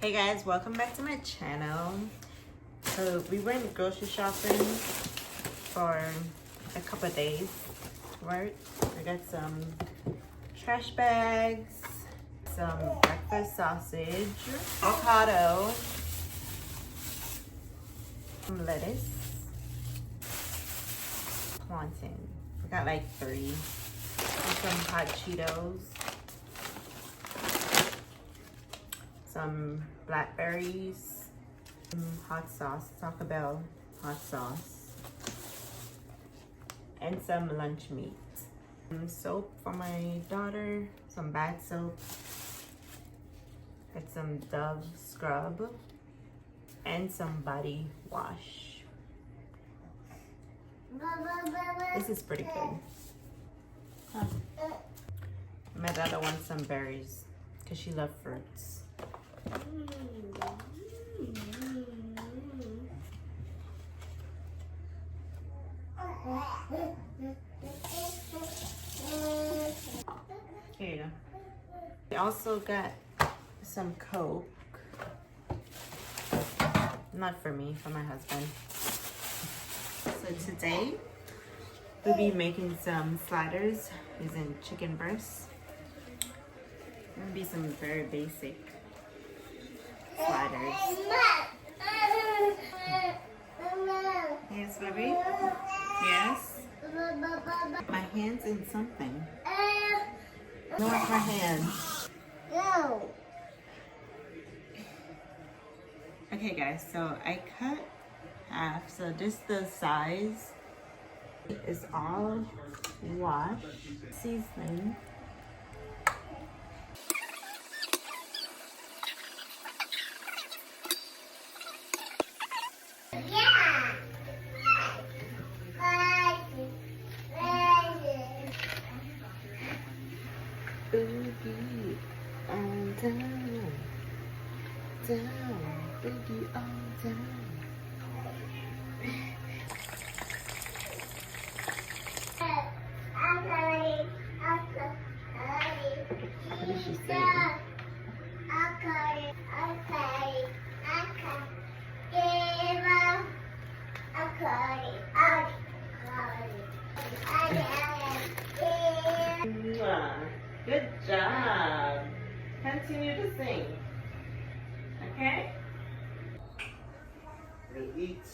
Hey guys, welcome back to my channel. So we went grocery shopping for a couple of days, right? I got some trash bags, some breakfast sausage, avocado, some lettuce, plantain. I got like 3. And some hot Cheetos, some blackberries, some hot sauce, Taco Bell hot sauce, and some lunch meat. Some soap for my daughter, some bath soap, got some Dove scrub, and some body wash. This is pretty good. Huh. My daughter wants some berries because she loves fruits. Here you go. We also got some Coke. Not for me, for my husband. So today, we'll be making some sliders using chicken breasts. Gonna be some very basic sliders. Yes, baby? Yes? My hand's in something. No, it's my hand. No. Okay guys, so I cut half, so just the size is all wash, seasoning. Boogie on down, down, boogie on down. What did she say? Good job. Continue to sing. Okay? We'll eat